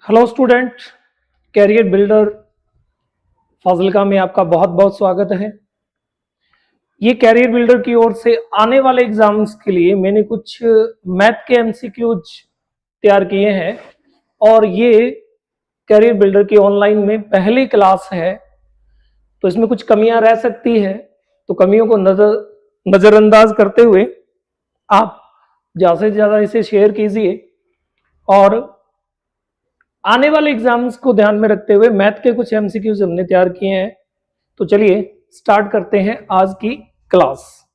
Hello student, career builder Fazilka में आपका बहुत बहुत स्वागत है। ये कैरियर बिल्डर की ओर से आने वाले एग्जाम्स के लिए मैंने कुछ मैथ के एमसीक्यूज तैयार किए हैं और ये कैरियर बिल्डर की ऑनलाइन में पहली क्लास है, तो इसमें कुछ कमियां रह सकती है। तो कमियों को नज़रअंदाज करते हुए आप ज़्यादा से ज़्यादा इसे शेयर कीजिए और आने वाले एग्जाम्स को ध्यान में रखते हुए मैथ के कुछ एमसीक्यूज हमने तैयार किए हैं। तो चलिए स्टार्ट करते हैं आज की क्लास।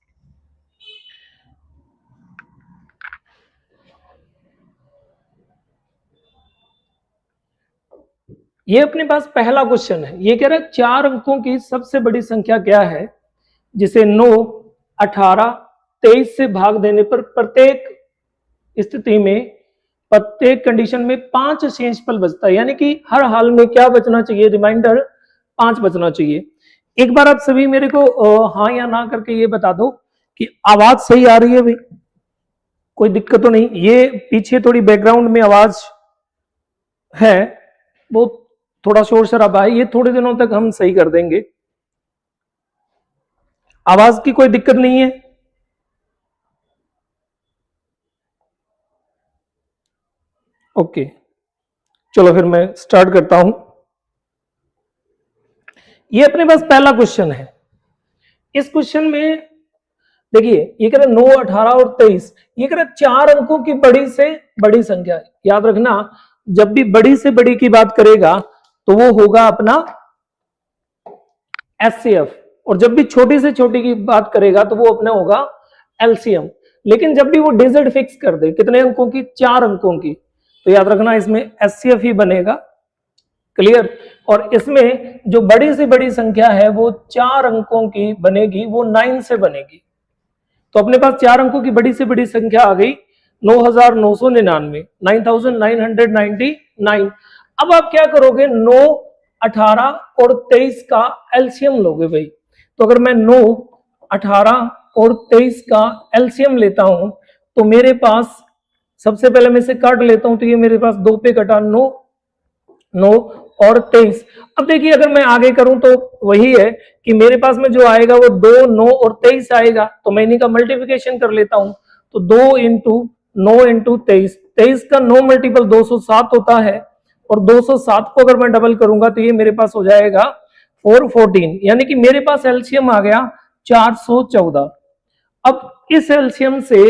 ये अपने पास पहला क्वेश्चन है। ये कह रहा है 4 अंकों की सबसे बड़ी संख्या क्या है जिसे 9, 18, 23 से भाग देने पर प्रत्येक स्थिति में, प्रत्येक कंडीशन में 5 शेषफल बचता है। यानी कि हर हाल में क्या बचना चाहिए? रिमाइंडर 5 बचना चाहिए। एक बार आप सभी मेरे को हाँ या ना करके ये बता दो कि आवाज सही आ रही है भाई, कोई दिक्कत तो नहीं? ये पीछे थोड़ी बैकग्राउंड में आवाज है, वो थोड़ा शोर शराबा है, ये थोड़े दिनों तक हम सही कर देंगे। आवाज की कोई दिक्कत नहीं है? ओके, चलो फिर मैं स्टार्ट करता हूं। ये अपने पास पहला क्वेश्चन है। इस क्वेश्चन में देखिए, ये कह रहा 9, 18 और 23, ये कह रहा 4 अंकों की बड़ी से बड़ी संख्या। याद रखना, जब भी बड़ी से बड़ी की बात करेगा तो वो होगा अपना एचसीएफ, और जब भी छोटी से छोटी की बात करेगा तो वो अपना होगा एलसीएम। लेकिन जब भी वो डिजिट फिक्स कर दे कितने अंकों की? 4 अंकों की, तो याद रखना इसमें एचसीएफ ही बनेगा। क्लियर? और इसमें जो बड़ी से बड़ी संख्या है वो 4 अंकों की बनेगी, वो 9 से बनेगी। तो अपने पास 4 अंकों की बड़ी से बड़ी संख्या आ गई 9999, 9999। अब आप क्या करोगे? 9, 18 और 23 का एलसीएम लोगे भाई। तो अगर मैं 9, 18 और 23 का एलसीएम लेता हूं तो मेरे पास, सबसे पहले मैं इसे काट लेता हूं, तो ये मेरे पास 2 पे कटा 9, 9 और 23। अब देखिए, अगर मैं आगे करूं तो वही है कि मेरे पास में जो आएगा वो 2, 9 और 23 आएगा, तो मैं इन्हीं का मल्टीप्लिकेशन कर लेता हूं। तो 2 इंटू 9 इंटू 23, 23 का 9 मल्टीपल 207 होता है, और 207 को अगर मैं डबल करूंगा तो ये मेरे पास हो जाएगा 414। यानी कि मेरे पास एलसीएम आ गया 414। अब इस एलसीएम से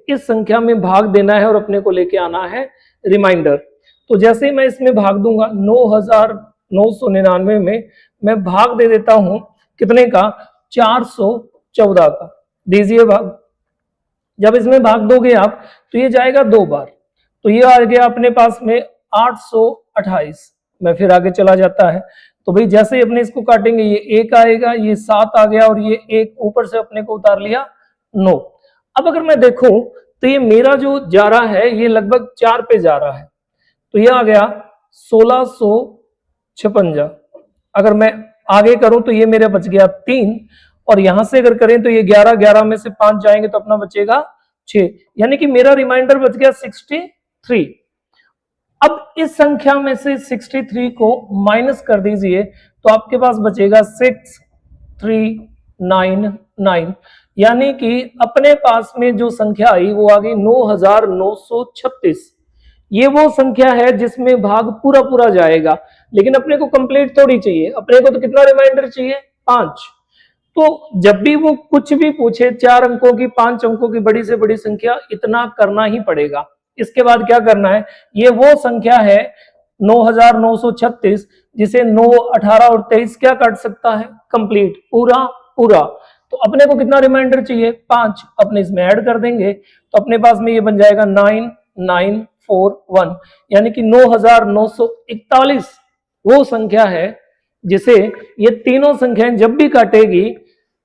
इस संख्या में भाग देना है और अपने को लेके आना है रिमाइंडर। तो जैसे ही मैं इसमें भाग दूंगा 9999 में मैं भाग दे देता हूं कितने का? 414 का। दीजिए भाग। जब इसमें भाग दोगे आप तो ये जाएगा 2 बार, तो ये आ गया अपने पास में 828। मैं फिर आगे चला जाता है, तो भाई जैसे ही अपने इसको काटेंगे ये 1 आएगा, ये 7 आ गया, और ये 1 ऊपर से अपने को उतार लिया 9। अब अगर मैं देखूं तो ये मेरा जो जा रहा है ये लगभग 4 पे जा रहा है, तो ये आ गया 1656। अगर मैं आगे करूं तो ये मेरा बच गया 3, और यहां से अगर करें तो ये 11, 11 में से 5 जाएंगे तो अपना बचेगा 6। यानी कि मेरा रिमाइंडर बच गया 63। अब इस संख्या में से 63 को माइनस कर दीजिए तो आपके पास बचेगा 6399। यानी कि अपने पास में जो संख्या आई वो आ गई 9936। ये वो संख्या है जिसमें भाग पूरा पूरा जाएगा, लेकिन अपने को कंप्लीट थोड़ी चाहिए, अपने को तो कितना रिमाइंडर चाहिए? 5। तो जब भी वो कुछ भी पूछे 4 अंकों की, 5 अंकों की बड़ी से बड़ी संख्या, इतना करना ही पड़ेगा। इसके बाद क्या करना है? ये वो संख्या है 9936 जिसे 9, 18 और 23 क्या काट सकता है? कंप्लीट, पूरा पूरा। तो अपने को कितना रिमाइंडर चाहिए? 5। अपने इसमें ऐड कर देंगे तो अपने पास में ये बन जाएगा 9941। यानी कि 9941 वो संख्या है जिसे ये तीनों संख्याएं जब भी काटेगी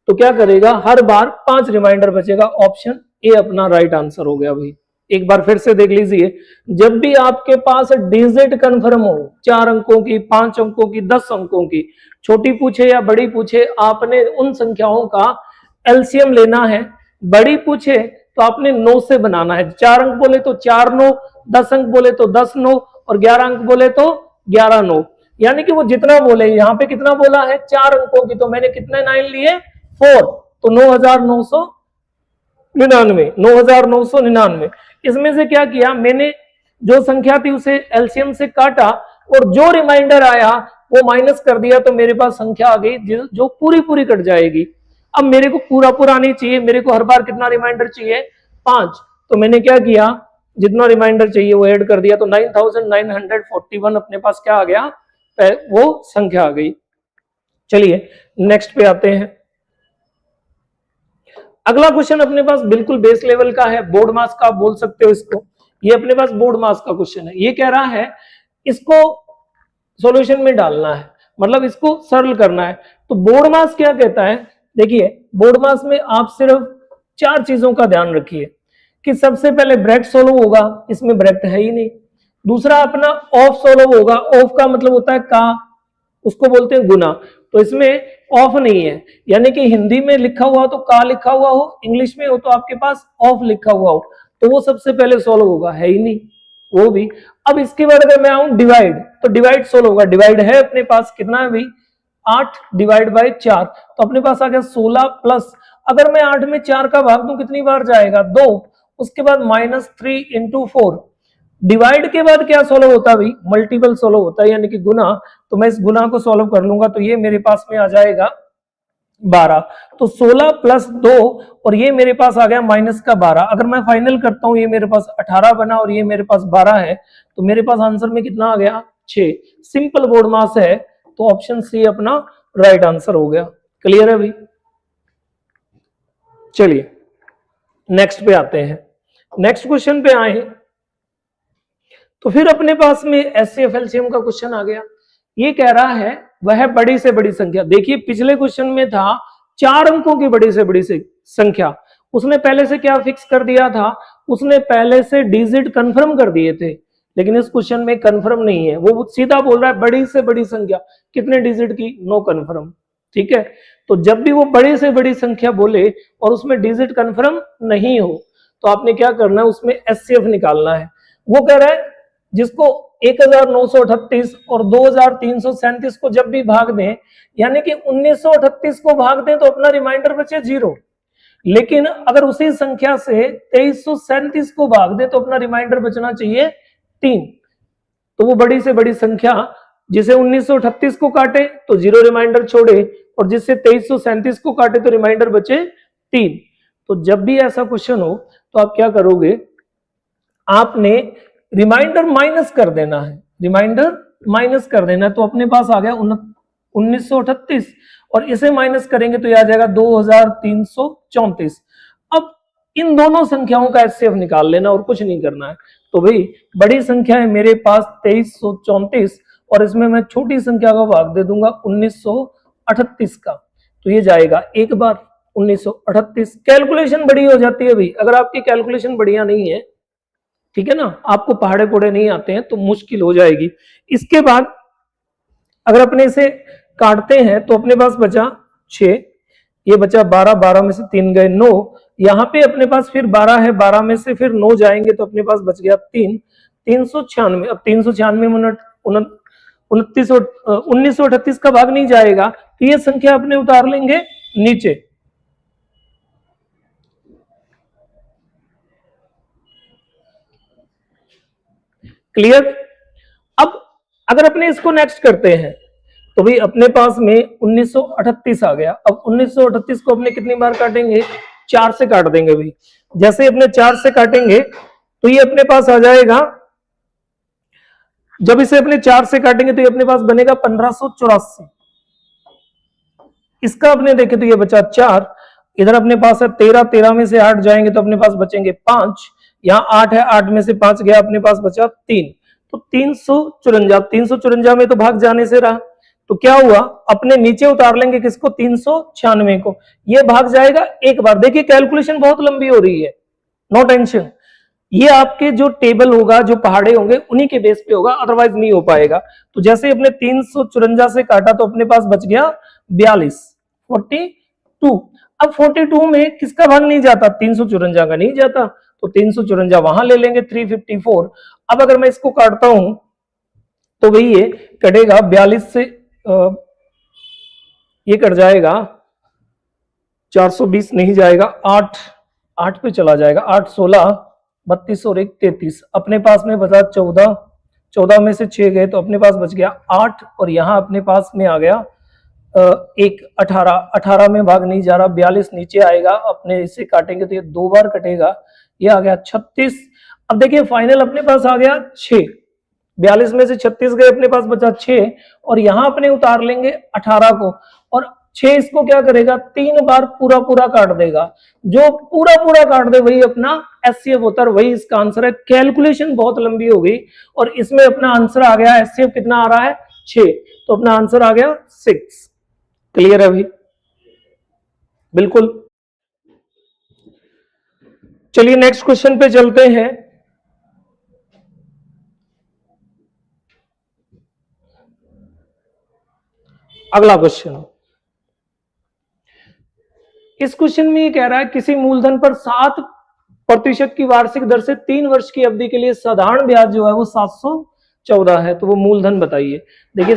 तो क्या करेगा? हर बार 5 रिमाइंडर बचेगा। ऑप्शन ए अपना राइट आंसर हो गया भाई। एक बार फिर से देख लीजिए, जब भी आपके पास डिजिट कंफर्म हो, 4 अंकों की, 5 अंकों की, 10 अंकों की, छोटी पूछे या बड़ी पूछे, आपने उन संख्याओं का एलसीएम लेना है। बड़ी पूछे तो आपने 9 से बनाना है। 4 अंक बोले तो 4 9, 10 अंक बोले तो 10 9, और 11 अंक बोले तो 11 9, यानी कि वो जितना बोले, यहाँ पे कितना बोला है 4 अंकों की, तो मैंने कितने 9 लिए 4, तो 9,999। इसमें से क्या किया मैंने, जो संख्या थी उसे एलसीएम से काटा और जो रिमाइंडर आया वो माइनस कर दिया, तो मेरे पास संख्या आ गई जो पूरी पूरी कट जाएगी। अब मेरे को पूरा पूरा नहीं चाहिए, मेरे को हर बार कितना रिमाइंडर चाहिए 5, तो मैंने क्या किया जितना रिमाइंडर चाहिए वो ऐड कर दिया, तो 9,941 अपने पास क्या आ गया, वो संख्या आ गई। चलिए नेक्स्ट पे आते हैं। अगला क्वेश्चन अपने पास बिल्कुल बेस लेवल का है, बोर्ड मास का आप बोल सकते हो इसको। ये अपने पास बोर्ड मास का क्वेश्चन है। ये कह रहा है इसको सॉल्यूशन में डालना है, मतलब इसको सरल करना है। तो बोर्ड मास क्या कहता है, देखिए बोर्ड मास में आप सिर्फ 4 चीजों का ध्यान रखिए कि सबसे पहले ब्रैकेट सोल्व होगा, इसमें ब्रैकेट है ही नहीं। दूसरा अपना ऑफ सोल्व होगा, ऑफ का मतलब होता है का, उसको बोलते हैं गुना, तो इसमें ऑफ नहीं है, यानी कि हिंदी में लिखा हुआ हो तो का लिखा हुआ हो, इंग्लिश में हो तो आपके पास ऑफ लिखा हुआ हो, तो वो सबसे पहले सोल्व होगा, है ही नहीं वो भी। अब इसके बाद अगर मैं आऊं डिवाइड, तो डिवाइड सोल्व होगा, डिवाइड है अपने पास कितना है भाई 8 डिवाइड बाय 4, तो अपने पास आ गया 16 प्लस, अगर मैं 8 में 4 का भाग दूं कितनी बार जाएगा 2, उसके बाद -3 इंटू 4। डिवाइड के बाद क्या सोल्व होता है भाई, मल्टीपल सोल्व होता है, यानी कि गुना, तो मैं इस गुना को सोल्व कर लूंगा, तो ये मेरे पास में आ जाएगा 12, तो 16 प्लस 2 और ये मेरे पास आ गया माइनस का 12। अगर मैं फाइनल करता हूं, ये मेरे पास 18 बना और ये मेरे पास 12 है, तो मेरे पास आंसर में कितना आ गया 6। सिंपल बोर्ड मास है, तो ऑप्शन सी अपना राइट आंसर हो गया। क्लियर है भाई। चलिए नेक्स्ट पे आते हैं। नेक्स्ट क्वेश्चन पे आए तो फिर अपने पास में एचसीएफ एलसीएम का क्वेश्चन आ गया। ये कह रहा है वह बड़ी से बड़ी संख्या, देखिए पिछले क्वेश्चन में था 4 अंकों की बड़ी से बड़ी संख्या, उसने पहले से क्या फिक्स कर दिया था, उसने पहले से डिजिट कंफर्म कर दिए थे, लेकिन इस क्वेश्चन में कंफर्म नहीं है, वो सीधा बोल रहा है बड़ी से बड़ी संख्या, कितने डिजिट की, नो कंफर्म। ठीक है, तो जब भी वो बड़ी से बड़ी संख्या बोले और उसमें डिजिट कंफर्म नहीं हो, तो आपने क्या करना है, उसमें एचसीएफ निकालना है। वो कह रहा है जिसको 1938 और 2337 को जब भी भाग दें, यानी कि 1938 को भाग दें तो अपना रिमाइंडर बचे 0, लेकिन अगर उसी संख्या से 2337 को भाग दें तो अपना रिमाइंडर बचना चाहिए 3। तो वो बड़ी से बड़ी संख्या जिसे 1938 को काटे तो 0 रिमाइंडर छोड़े, और जिससे 2337 को काटे तो रिमाइंडर बचे 3। तो जब भी ऐसा क्वेश्चन हो तो आप क्या करोगे, आपने रिमाइंडर माइनस कर देना है, रिमाइंडर माइनस कर देना है, तो अपने पास आ गया 1938 और इसे माइनस करेंगे तो यह आ जाएगा 2334। अब इन दोनों संख्याओं का एचसीएफ निकाल लेना और कुछ नहीं करना है। तो भाई बड़ी संख्या है मेरे पास 2334 और इसमें मैं छोटी संख्या का भाग दे दूंगा 1938 का, तो ये जाएगा एक बार 1938। कैलकुलेशन बड़ी हो जाती है भाई, अगर आपकी कैलकुलेशन बढ़िया नहीं है, ठीक है ना, आपको पहाड़े पोड़े नहीं आते हैं तो मुश्किल हो जाएगी। इसके बाद अगर अपने इसे काटते हैं तो अपने पास बचा 6, ये बचा 12, 12 में से 3 गए 9, यहाँ पे अपने पास फिर 12 है, 12 में से फिर 9 जाएंगे तो अपने पास बच गया 3, 396। अब 396 मिनट 1938 का भाग नहीं जाएगा, तो ये संख्या अपने उतार लेंगे नीचे। क्लियर। अब अगर अपने इसको नेक्स्ट करते हैं तो भाई अपने पास में 1938 आ गया। अब 1938 को अपने कितनी बार काटेंगे, 4 से काट देंगे भाई। जैसे अपने 4 से काटेंगे तो ये अपने पास आ जाएगा, जब इसे अपने 4 से काटेंगे तो ये अपने पास बनेगा 1584। इसका अपने देखें तो ये बचा 4, इधर अपने पास है 13, 13 में से 8 जाएंगे तो अपने पास बचेंगे 5, यहाँ 8 है, 8 में से 5 गया, अपने पास बचा 3, तो 354। 354 में तो भाग जाने से रहा, तो क्या हुआ, अपने नीचे उतार लेंगे किसको, 396 को, ये भाग जाएगा एक बार। देखिए कैलकुलेशन बहुत लंबी हो रही है, नो टेंशन, ये आपके जो टेबल होगा, जो पहाड़े होंगे उन्हीं के बेस पे होगा, अदरवाइज नहीं हो पाएगा। तो जैसे अपने 354 से काटा तो अपने पास बच गया 42, 42। अब 42 में किसका भाग नहीं जाता, 354 का नहीं जाता, तो 354 वहां ले लेंगे 354। अब अगर मैं इसको काटता हूं तो वही ये कटेगा 42 से ये कट जाएगा 420 नहीं जाएगा, 8 पे चला जाएगा, 8 16 32 और 1 33। अपने पास में बचा 14, 14 में से 6 गए तो अपने पास बच गया 8 और यहाँ अपने पास में आ गया एक 18, 18 में भाग नहीं जा रहा, 42 नीचे आएगा, अपने इसे काटेंगे तो ये 2 बार कटेगा, ये आ गया 36। अब देखिए फाइनल अपने पास आ गया 6, 42 में से 36 गए, अपने पास बचा 6 और यहां अपने उतार लेंगे 18 को और 6 इसको क्या करेगा 3 बार पूरा पूरा काट देगा, जो पूरा पूरा काट दे वही अपना एचसीएफ होता है, वही इसका आंसर है। कैलकुलेशन बहुत लंबी हो गई और इसमें अपना आंसर आ गया एचसीएफ कितना आ रहा है 6, तो अपना आंसर आ गया 6। क्लियर है भाई? बिल्कुल। चलिए नेक्स्ट क्वेश्चन पे चलते हैं। अगला क्वेश्चन, इस क्वेश्चन में ये कह रहा है किसी मूलधन पर 7% की वार्षिक दर से 3 वर्ष की अवधि के लिए साधारण ब्याज जो है वो 714 है, तो वो मूलधन बताइए। देखिए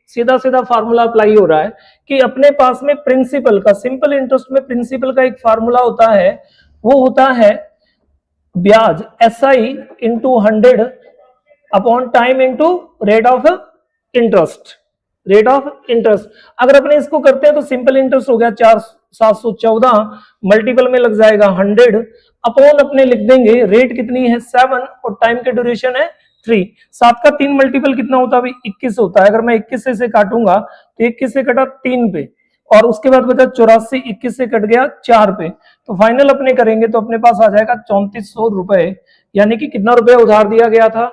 सीधा सीधा फार्मूला अप्लाई हो रहा है कि अपने पास में प्रिंसिपल का, सिंपल इंटरेस्ट में प्रिंसिपल का एक फार्मूला होता है, वो होता है ब्याज SI into 100 upon time into rate of interest, rate of interest. अगर अपने इसको करते हैं तो सिंपल इंटरेस्ट हो गया 714, मल्टीपल में लग जाएगा 100 अपॉन अपने लिख देंगे रेट कितनी है 7 और टाइम के ड्यूरेशन है 3। 7 का 3 मल्टीपल कितना होता है? 21 होता है। अगर मैं 21 से काटूंगा तो 21 से कटा 3 पे और उसके बाद बचा 84, 21 से कट गया 4 पे, तो फाइनल अपने करेंगे तो अपने पास आ जाएगा 3400 रुपए, यानी कि कितना रुपया उधार दिया गया था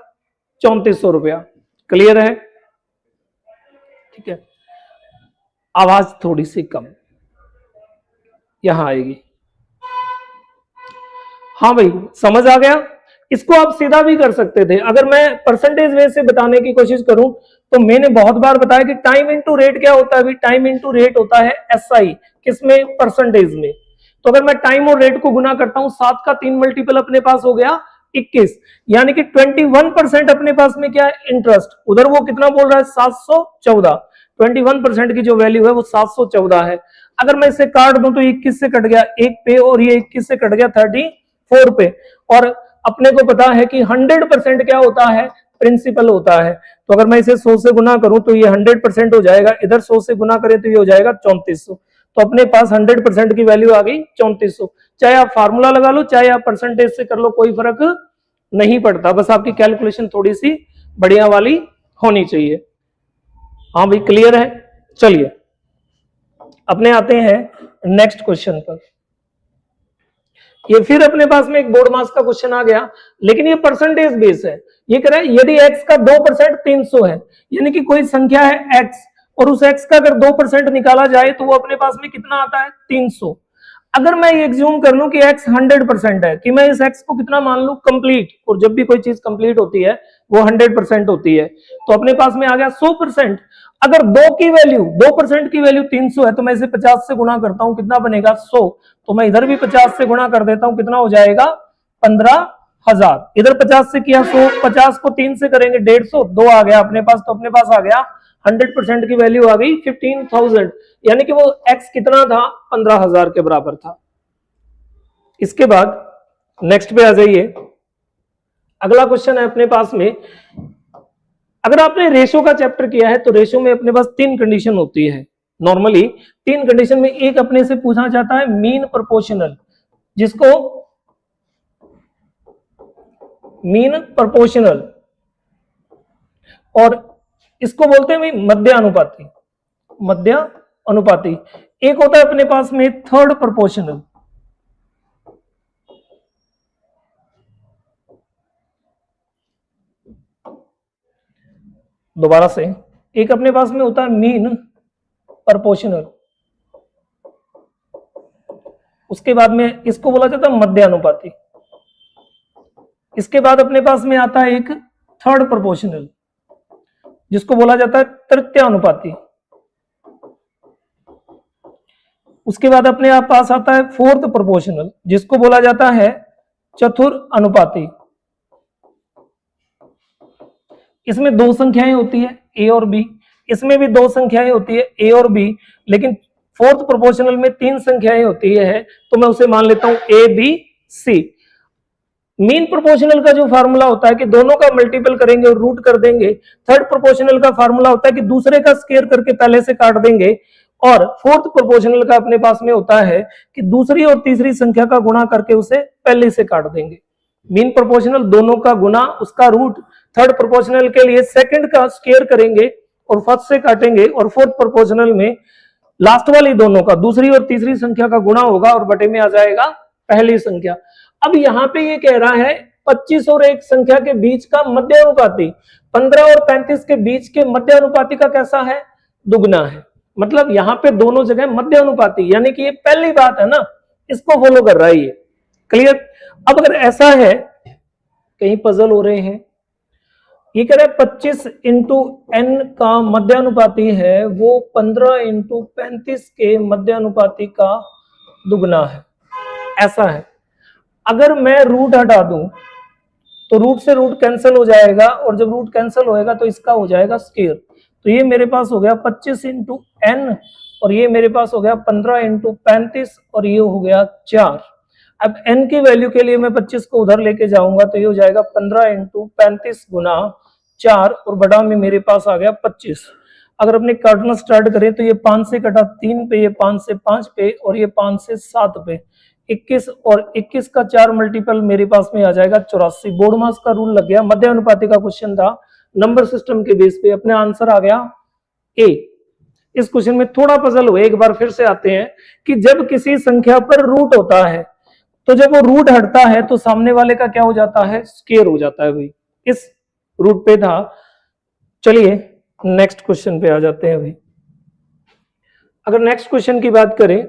3400 रुपया। क्लियर है? ठीक है, आवाज थोड़ी सी कम यहां आएगी। हाँ भाई समझ आ गया? इसको आप सीधा भी कर सकते थे, अगर मैं परसेंटेज वे से बताने की कोशिश करूं तो मैंने बहुत बार बताया कि टाइम इंटू रेट क्या होता है, टाइम इंटू रेट होता है SI, किसमें? परसेंटेज में। तो अगर मैं टाइम और रेट को गुना करता हूं, 7 का 3 मल्टीपल अपने पास हो गया 21, यानी कि 21% अपने पास में क्या है? इंटरेस्ट। उधर वो कितना बोल रहा है 714, 21% की जो वैल्यू है वो 714 है। अगर मैं इसे काट दूं तो 21 से कट गया 1 पे और ये 21 से कट गया 34 पे, और अपने को पता है कि 100% क्या होता है? प्रिंसिपल होता है। तो अगर मैं इसे 100 से गुना करूं तो ये 100% हो जाएगा, इधर 100 से गुना करें तो ये हो जाएगा 3400, तो अपने पास 100% की वैल्यू आ गई 3400। चाहे आप फार्मूला लगा लो चाहे आप परसेंटेज से कर लो, कोई फर्क नहीं पड़ता, बस आपकी कैलकुलेशन थोड़ी सी बढ़िया वाली होनी चाहिए। हाँ भाई क्लियर है? चलिए अपने आते हैं नेक्स्ट क्वेश्चन पर। ये फिर अपने पास में एक बोर्ड मास का क्वेश्चन आ गया, लेकिन ये परसेंटेज बेस है। ये कह रहा है यदि x का 2% 300 है, यानी कि कोई संख्या है x और उस x का अगर 2% निकाला जाए तो वो अपने पास में कितना आता है? 300। अगर मैं ये एग्ज्यूम कर लूं कि x 100% है, कि मैं इस x को कितना मान लूं? कंप्लीट, और जब भी कोई चीज कंप्लीट होती है वो 100% होती है, तो अपने पास में आ गया 100%। अगर 2% की वैल्यू 300 है तो मैं इसे 50 से गुणा करता हूं, कितना बनेगा? 100। तो मैं इधर भी 50 से गुणा कर देता हूं, कितना हो जाएगा? 15,000। इधर 50 से किया 100, 50 को 3 से करेंगे 150, 2 आ गया अपने पास, तो अपने पास आ गया 100% की वैल्यू आ गई 15,000, यानी कि वो x कितना था? 15,000 के बराबर था। इसके बाद नेक्स्ट पे आ जाइए। अगला क्वेश्चन है अपने पास में, अगर आपने रेशो का चैप्टर किया है तो रेशो में अपने पास 3 कंडीशन होती है। नॉर्मली 3 कंडीशन में एक अपने से पूछा जाता है मीन प्रोपोर्शनल, जिसको मीन प्रोपोर्शनल, और इसको बोलते हैं मध्य अनुपाती, मध्य अनुपाती। एक होता है अपने पास में थर्ड प्रोपोर्शनल, दोबारा से, एक अपने पास में होता है मीन प्रोपोर्शनल, उसके बाद में इसको बोला जाता है मध्य अनुपाती। इसके बाद अपने पास में आता है एक थर्ड प्रोपोर्शनल, जिसको बोला जाता है तृतीय अनुपाती। उसके बाद अपने आप पास आता है फोर्थ प्रोपोर्शनल, जिसको बोला जाता है चतुर्थ अनुपाती। इसमें दो संख्याएं होती है ए और बी, इसमें भी दो संख्याएं होती है ए और बी, लेकिन फोर्थ प्रोपोर्शनल में तीन संख्याएं होती है, तो मैं उसे मान लेता हूं A B C. Mean proportional का जो फार्मूला होता है कि दोनों का मल्टीपल करेंगे और रूट कर देंगे। थर्ड प्रोपोर्शनल का फार्मूला होता है कि दूसरे का स्क्वायर करके पहले से काट देंगे। और फोर्थ प्रोपोर्शनल का अपने पास में होता है कि दूसरी और तीसरी संख्या का गुणा करके उसे पहले से काट देंगे। मीन प्रोपोर्शनल दोनों का गुना उसका रूट, थर्ड प्रोपोर्शनल के लिए सेकंड का स्क्वायर करेंगे और फर्स्ट से काटेंगे, और फोर्थ प्रोपोर्शनल में लास्ट वाली दोनों का दूसरी और तीसरी संख्या का गुणा होगा और बटे में आ जाएगा पहली संख्या। अब यहां पे ये कह रहा है 25 और एक संख्या के बीच का मध्यानुपाती 15 और 35 के बीच के मध्यानुपाती का कैसा है, दुगना है। मतलब यहां पे दोनों जगह मध्यानुपाती, यानी कि ये पहली बात है ना, इसको फॉलो कर रहा है ये। क्लियर। अब अगर ऐसा है, कहीं पजल हो रहे हैं, ये कह रहा है 25 इंटू एन का मध्यानुपाती है वो 15 इंटू 35 के मध्यानुपाती का दुगना है, ऐसा है। अगर मैं रूट हटा दूं तो रूट से रूट कैंसिल हो जाएगा, और जब रूट कैंसिल होएगा तो इसका हो जाएगा स्क्वायर। तो ये मेरे पास हो गया 25 इंटू एन, और ये मेरे पास हो गया 15 इंटू 35, और ये हो गया 4। अब n की वैल्यू के लिए मैं 25 को उधर लेके जाऊंगा तो ये हो जाएगा 15 इंटू 35 गुना 4, और बड़ा में मेरे पास आ गया 25। अगर अपने काटना स्टार्ट करें तो ये 5 से कटा 3 पे, ये 5 से 5 पे, और ये 5 से 7 पे, 21, और 21 का 4 मल्टीपल मेरे पास में आ जाएगा 84। बोर्ड मास का रूल लग गया। मध्यानुपाती का क्वेश्चन था, नंबर सिस्टम के बेस पे अपने आंसर आ गया ए। इस क्वेश्चन में थोड़ा पजल हुए, एक बार फिर से आते हैं कि जब किसी संख्या पर रूट होता है तो जब वो रूट हटता है तो सामने वाले का क्या हो जाता है, स्क्वायर हो जाता है। भाई इस रूट पे था। चलिए नेक्स्ट क्वेश्चन पे आ जाते हैं। भाई अगर नेक्स्ट क्वेश्चन की बात करें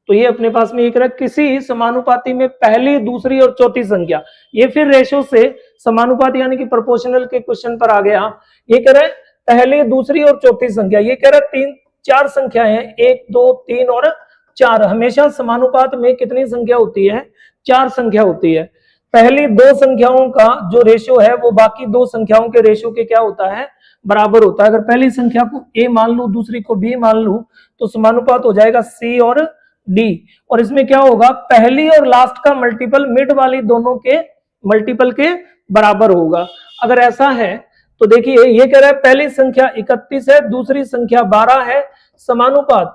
तो ये अपने पास में एक रहा, किसी समानुपाती में पहली, दूसरी और चौथी संख्या, ये फिर रेशो से समानुपाती यानी कि प्रोपोर्शनल के क्वेश्चन पर आ गया। ये कह रहा है पहली, दूसरी और चौथी संख्या, ये कह रहा है 4 संख्याएं हैं, 1 2 3 और 4। हमेशा समानुपात में कितनी संख्या होती है, 4 संख्या होती है। पहली दो संख्याओं का जो रेशियो है वो बाकी दो संख्याओं के रेशियो के क्या होता है, बराबर होता है। अगर पहली संख्या को a मान लूं, दूसरी को b मान लूं, तो समानुपात हो जाएगा c और d। और इसमें क्या होगा, पहली और लास्ट का मल्टीपल मिड वाली दोनों के मल्टीपल के बराबर होगा। अगर ऐसा है तो देखिए ये कह रहा है पहली संख्या 31 है, दूसरी संख्या 12 है, समानुपात।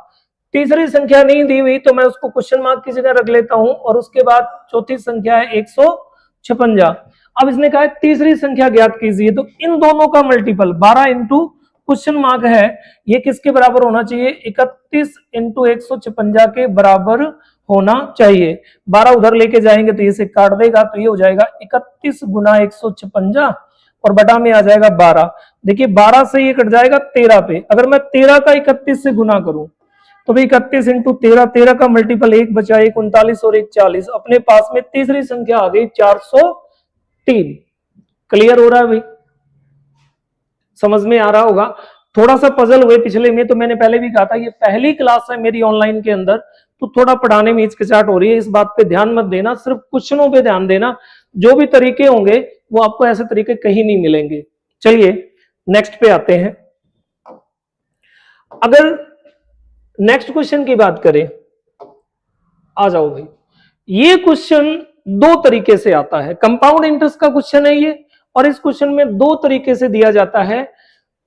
तीसरी संख्या नहीं दी हुई तो मैं उसको क्वेश्चन मार्क की जगह रख लेता हूं, और उसके बाद चौथी संख्या है 156। अब इसने कहा है तीसरी संख्या ज्ञात कीजिए, तो इन दोनों का मल्टीपल 12 इंटू क्वेश्चन मार्क है, ये किसके बराबर होना चाहिए, 31 इंटू 156 के बराबर होना चाहिए। 12 उधर लेके जाएंगे तो ये से काट देगा, तो ये हो जाएगा 31 गुना 156 और बटा में आ जाएगा 12। देखिए 12 से ये कट जाएगा 13 पे। अगर मैं 13 का 31 से गुना करूं तो भाई 31 इंटू 13, 13 का मल्टीपल 1 बचा, 1 39 और 1 40। अपने पास में तीसरी संख्या आ गई 403। क्लियर हो रहा है भाई, समझ में आ रहा होगा। थोड़ा सा पजल हुए पिछले में, तो मैंने पहले भी कहा था ये पहली क्लास है मेरी ऑनलाइन के अंदर, तो थोड़ा पढ़ाने में हिचकिचाहट हो रही है। इस बात पे ध्यान मत देना, सिर्फ क्वेश्चनों पे ध्यान देना। जो भी तरीके होंगे वो आपको ऐसे तरीके कहीं नहीं मिलेंगे। चलिए नेक्स्ट पे आते हैं। अगर नेक्स्ट क्वेश्चन की बात करें, आ जाओ भाई। ये क्वेश्चन दो तरीके से आता है, कंपाउंड इंटरेस्ट का क्वेश्चन है ये, और इस क्वेश्चन में दो तरीके से दिया जाता है।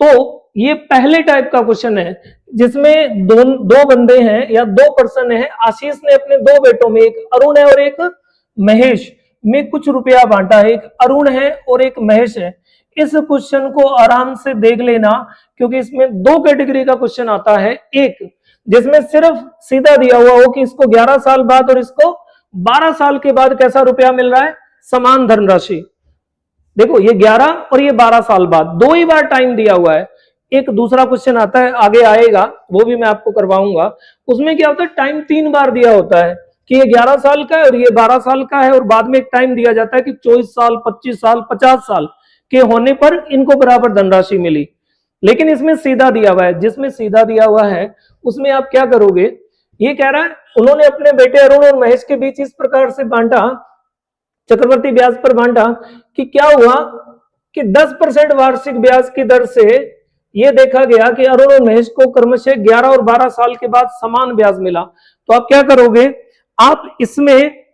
तो ये पहले टाइप का क्वेश्चन है जिसमें दो बंदे हैं या दो पर्सन है। आशीष ने अपने दो बेटों में, एक अरुण है और एक महेश, में कुछ रुपया बांटा है। एक अरुण है और एक महेश है। इस क्वेश्चन को आराम से देख लेना, क्योंकि इसमें दो कैटेगरी का क्वेश्चन आता है। एक जिसमें सिर्फ सीधा दिया हुआ हो कि इसको 11 साल बाद और इसको 12 साल के बाद कैसा रुपया मिल रहा है, समान धनराशि। देखो ये 11 और ये 12 साल बाद, दो ही बार टाइम दिया हुआ है। एक दूसरा क्वेश्चन आता है, आगे आएगा, वो भी मैं आपको करवाऊंगा। उसमें क्या होता है, टाइम 3 बार दिया होता है कि ये 11 साल का है और ये 12 साल का है, और बाद में एक टाइम दिया जाता है कि 24 साल, 25 साल, 50 साल के होने पर इनको बराबर धनराशि मिली। लेकिन इसमें सीधा दिया हुआ है। जिसमें सीधा दिया हुआ है उसमें आप क्या करोगे, ये कह रहा है उन्होंने अपने बेटे अरुण और महेश के बीच इस प्रकार से बांटा, चक्रवर्ती ब्याज पर बांटा, कि क्या हुआ कि 10% वार्षिक ब्याज की दर से यह देखा गया कि अरुण और महेश को क्रमशः 11 और 12 साल के बाद समान ब्याज मिला, तो आप क्या करोगे, आप इसमें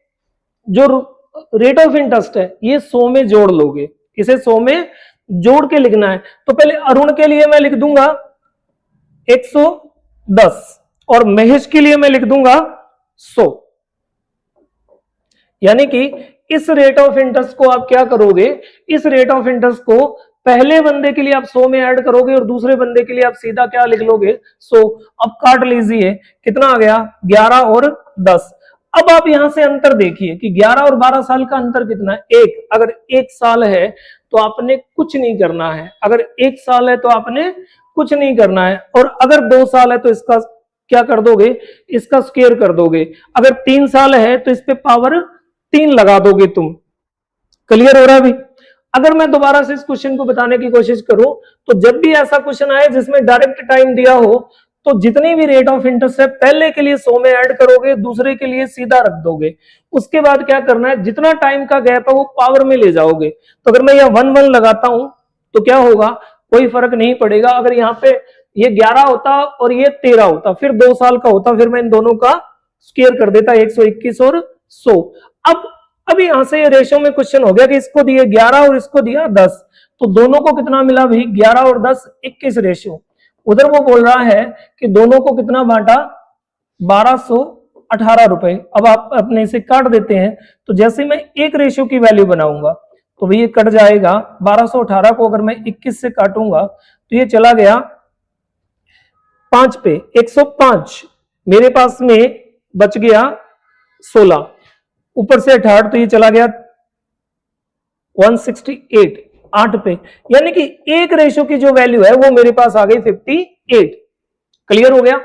जो रेट ऑफ इंटरेस्ट है ये 100 में जोड़ लोगे, इसे 100 में जोड़ के लिखना है। तो पहले अरुण के लिए मैं लिख दूंगा 110 और महेश के लिए मैं लिख दूंगा 100। यानी कि इस रेट ऑफ इंटरेस्ट को आप क्या करोगे, इस रेट ऑफ इंटरेस्ट को पहले बंदे के लिए आप 100 में ऐड करोगे और दूसरे बंदे के लिए आप सीधा क्या लिख लोगे 100। अब काट लीजिए, कितना आ गया 11 और 10। अब आप यहां से अंतर देखिए कि 11 और 12 साल का अंतर कितना है, 1। अगर 1 साल है तो आपने कुछ नहीं करना है, अगर 1 साल है तो आपने कुछ नहीं करना है, और अगर 2 साल है तो इसका क्या कर दोगे, इसका स्क्वायर कर दोगे। अगर 3 साल है तो इस पे पावर 3 लगा दोगे तुम। क्लियर हो रहा है अभी? अगर मैं दोबारा से इस क्वेश्चन को बताने की कोशिश करूं तो जब भी ऐसा क्वेश्चन आए जिसमें डायरेक्ट टाइम दिया हो तो जितनी भी रेट ऑफ इंटरेस्ट है पहले के लिए 100 में ऐड करोगे, दूसरे के लिए सीधा रख दोगे। उसके बाद क्या करना है, जितना टाइम का गैप है वो पावर में ले जाओगे। तो अगर मैं यहाँ 1 लगाता हूं तो क्या होगा, कोई फर्क नहीं पड़ेगा। अगर यहाँ पे ये 11 होता और ये 13 होता, फिर 2 साल का होता, फिर मैं इन दोनों का स्क्वायर कर देता 121 और 100। अब यहां से ये रेशो में क्वेश्चन हो गया कि इसको दिए 11 और इसको दिया 10, तो दोनों को कितना मिला भाई 11 और 10 21 रेशो। उधर वो बोल रहा है कि दोनों को कितना बांटा 1218 रुपए। अब आप अपने से काट देते हैं, तो जैसे मैं एक रेशो की वैल्यू बनाऊंगा तो भाई ये कट जाएगा। 1218 को अगर मैं 21 से काटूंगा तो ये चला गया 5 पे 105, मेरे पास में बच गया 16, ऊपर से 18 तो ये चला गया 168 8 पे, यानी कि एक रेशो की जो वैल्यू है वो मेरे पास आ गई 58। क्लियर हो गया?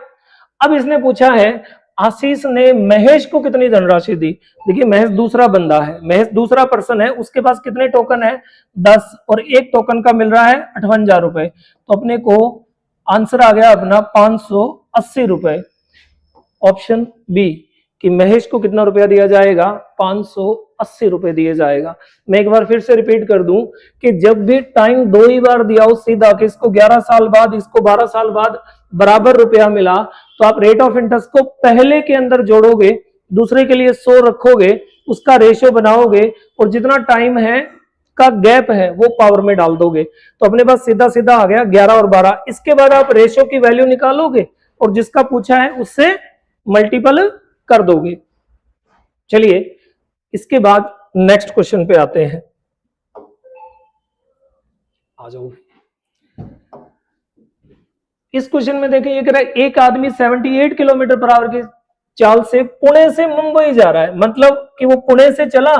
अब इसने पूछा है आशीष ने महेश को कितनी धनराशि दी। देखिए महेश दूसरा बंदा है, महेश दूसरा पर्सन है, उसके पास कितने टोकन है 10, और एक टोकन का मिल रहा है 58 रुपए। तो अपने को आंसर आ गया अपना 580 रुपए। ऑप्शन बी कि महेश को कितना रुपया दिया जाएगा 580 रुपए दिए जाएगा। मैं एक बार फिर से रिपीट कर दूं कि जब भी टाइम 2 ही बार दिया हो सीधा कि इसको 11 साल बाद इसको 12 साल बाद बराबर रुपया मिला, तो आप रेट ऑफ इंटरेस्ट को पहले के अंदर जोड़ोगे, दूसरे के लिए 100 रखोगे, उसका रेशियो बनाओगे और जितना टाइम है का गैप है वो पावर में डाल दोगे। तो अपने पास सीधा सीधा आ गया 11 और 12। इसके बाद आप रेशियो की वैल्यू निकालोगे और जिसका पूछा है उससे मल्टीपल कर दोगे। चलिए इसके बाद नेक्स्ट क्वेश्चन पे आते हैं। आ जाओ। इस क्वेश्चन में देखिए ये कह रहा है एक आदमी 78 किलोमीटर पर आवर की चाल से पुणे से मुंबई जा रहा है। मतलब कि वो पुणे से चला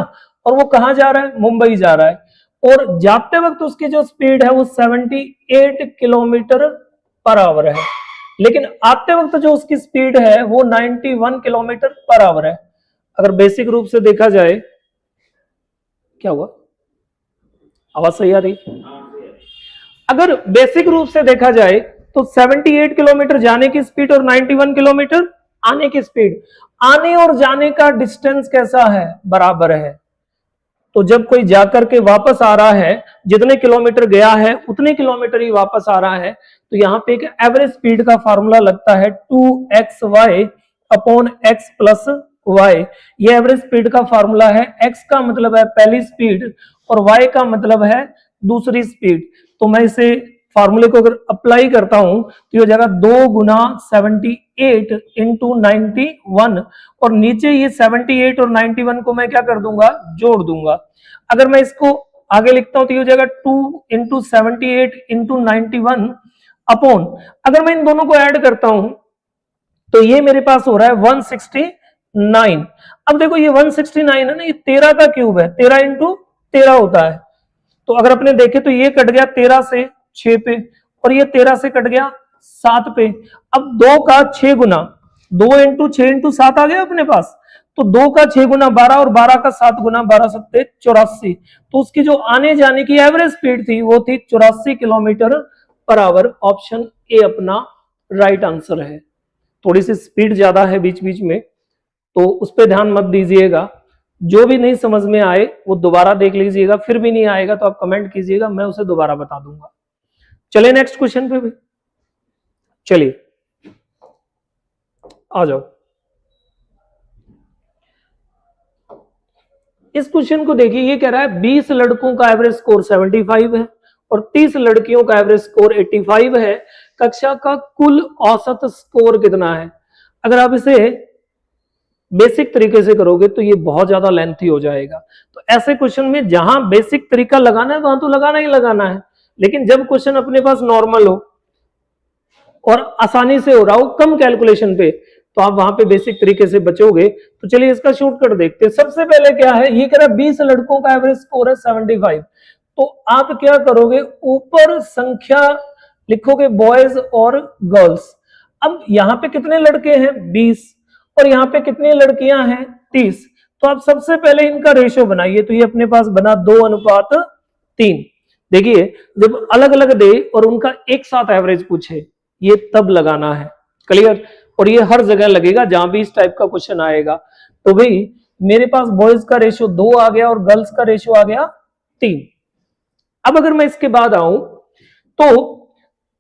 और वो कहां जा रहा है, मुंबई जा रहा है, और जाते वक्त उसकी जो स्पीड है वो 78 किलोमीटर पर आवर है, लेकिन आते वक्त जो उसकी स्पीड है वो 91 किलोमीटर पर आवर है। अगर बेसिक रूप से देखा जाए, क्या हुआ, आवाज सही आ रही? अगर बेसिक रूप से देखा जाए तो 78 किलोमीटर जाने की स्पीड और 91 किलोमीटर आने की स्पीड, आने और जाने का डिस्टेंस कैसा है, बराबर है। तो जब कोई जाकर के वापस आ रहा है, जितने किलोमीटर गया है उतने किलोमीटर ही वापस आ रहा है, तो यहाँ पे एक एवरेज स्पीड का फॉर्मूला लगता है 2xy upon x plus y। ये एवरेज स्पीड का फॉर्मूला है। x का मतलब है पहली स्पीड और y का मतलब है दूसरी स्पीड। तो मैं इसे फॉर्मूले को अगर अप्लाई करता हूं तो ये हो जाएगा 2 गुना 78 इंटू 91, और नीचे ये 78 और 91 को मैं क्या कर दूंगा, जोड़ दूंगा। अगर मैं इसको आगे लिखता हूं तो ये हो जाएगा 2 इंटू 78 इंटू 91 अपॉन, अगर मैं इन दोनों को ऐड करता हूं तो ये मेरे पास हो रहा है 169। अब देखो ये 169 है ना, ये 13 का क्यूब है, 13 इंटू 13 होता है। तो अगर अपने देखे तो ये कट गया 13 से 6 पे, और ये 13 से कट गया 7 पे। अब 2 का 6 गुना, 2 इंटू 6 इंटू 7 आ गया अपने पास, तो 2 का 6 गुना 12 और 12 का 7 गुना 12 सत्ते 84। तो उसकी जो आने जाने की एवरेज स्पीड थी वो थी 84 kilometre per hour. Option A अपना राइट आंसर है। थोड़ी सी स्पीड ज्यादा है बीच बीच में, तो उस पर ध्यान मत दीजिएगा। जो भी नहीं समझ में आए वो दोबारा देख लीजिएगा, फिर भी नहीं आएगा तो आप कमेंट कीजिएगा, मैं उसे दोबारा बता दूंगा। चलिए नेक्स्ट क्वेश्चन पे भी, चलिए आ जाओ। इस क्वेश्चन को देखिए, ये कह रहा है 20 लड़कों का एवरेज स्कोर 75 है और 30 लड़कियों का एवरेज स्कोर 85 है। कक्षा का कुल औसत स्कोर कितना है? अगर आप इसे बेसिक तरीके से करोगे तो ये बहुत ज्यादा लेंथी हो जाएगा। तो ऐसे क्वेश्चन में जहां बेसिक तरीका लगाना है वहां तो लगाना ही लगाना है, लेकिन जब क्वेश्चन अपने पास नॉर्मल हो और आसानी से हो रहा हो कम कैलकुलेशन पे, तो आप वहां पे बेसिक तरीके से बचोगे। तो चलिए इसका शॉर्टकट देखते हैं। सबसे पहले क्या है, ये कह रहा है 20 लड़कों का एवरेज स्कोर है 75, तो आप क्या करोगे, ऊपर संख्या लिखोगे बॉयज और गर्ल्स। अब यहाँ पे कितने लड़के हैं 20 और यहाँ पे कितनी लड़कियां हैं 30, तो आप सबसे पहले इनका रेशियो बनाइए। तो ये अपने पास बना 2:3। देखिए जब अलग अलग दे और उनका एक साथ एवरेज पूछे, ये तब लगाना है। क्लियर? और ये हर जगह लगेगा जहां भी इस टाइप का क्वेश्चन आएगा। तो भाई मेरे पास बॉयज का रेशियो 2 आ गया और गर्ल्स का रेशियो आ गया 3। अब अगर मैं इसके बाद आऊं तो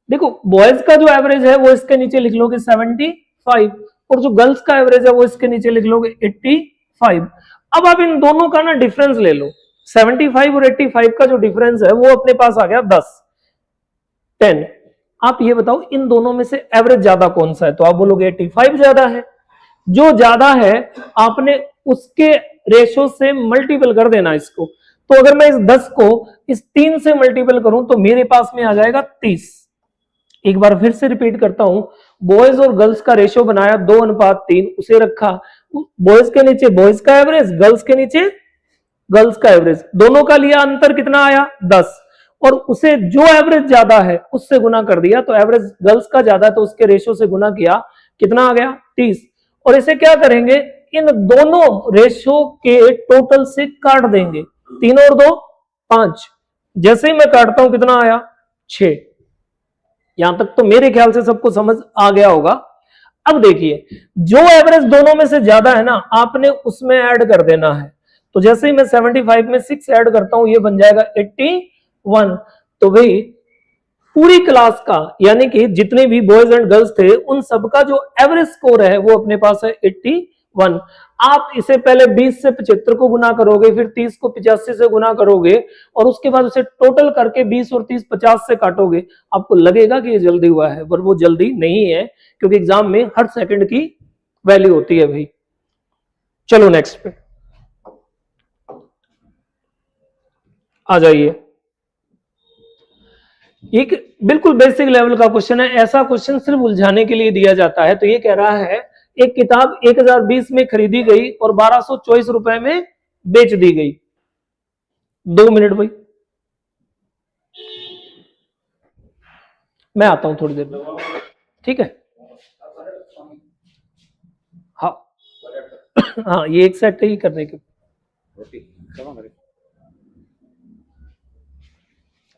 देखो बॉयज का जो एवरेज है वो इसके नीचे लिख लोगे 75 और जो गर्ल्स का एवरेज है वो इसके नीचे लिख लोगे 85। अब आप इन दोनों का ना डिफरेंस ले लो, 75 और 85 का जो डिफरेंस है वो अपने पास आ गया 10। आप ये बताओ इन दोनों में से एवरेज ज्यादा कौन सा है? तो आप बोलोगे 85 ज्यादा है। जो ज्यादा है आपने उसके रेशो से मल्टीपल कर देना इसको। तो अगर मैं इस 10 को इस 3 से मल्टीपल करूं तो मेरे पास में आ जाएगा 30। एक बार फिर से रिपीट करता हूं, बॉयज और गर्ल्स का रेशियो बनाया 2:3, उसे रखा बॉयज के नीचे बॉयज का एवरेज, गर्ल्स के नीचे गर्ल्स का एवरेज, दोनों का लिया अंतर कितना आया 10 और उसे जो एवरेज ज्यादा है उससे गुना कर दिया। तो एवरेज गर्ल्स का ज्यादा है तो उसके रेशियो से गुना किया, कितना आ गया 30। और इसे क्या करेंगे, इन दोनों रेशियो के टोटल से काट देंगे, 3 और 2 5। जैसे ही मैं काटता हूं कितना आया 6। यहां तक तो मेरे ख्याल से सबको समझ आ गया होगा। अब देखिए जो एवरेज दोनों में से ज्यादा है ना आपने उसमें ऐड कर देना है। तो जैसे ही मैं 75 में 6 ऐड करता हूं ये बन जाएगा 81। तो भाई पूरी क्लास का यानी कि जितने भी बॉयज एंड गर्ल्स थे उन सबका जो एवरेज स्कोर है वो अपने पास है 81। आप इसे पहले 20 से 75 को गुना करोगे, फिर 30 को 85 से गुना करोगे और उसके बाद उसे टोटल करके 20 और 30 50 से काटोगे। आपको लगेगा कि ये जल्दी हुआ है, पर वो जल्दी नहीं है क्योंकि एग्जाम में हर सेकंड की वैल्यू होती है भाई। चलो नेक्स्ट पे आ जाइए। एक बिल्कुल बेसिक लेवल का क्वेश्चन है, ऐसा क्वेश्चन सिर्फ उलझाने के लिए दिया जाता है। तो ये कह रहा है एक किताब 1020 में खरीदी गई और 1224 रुपए में बेच दी गई। 2 मिनट भाई, मैं आता हूं थोड़ी देर में, ठीक है? हाँ हाँ ये एक सेट ही करने के,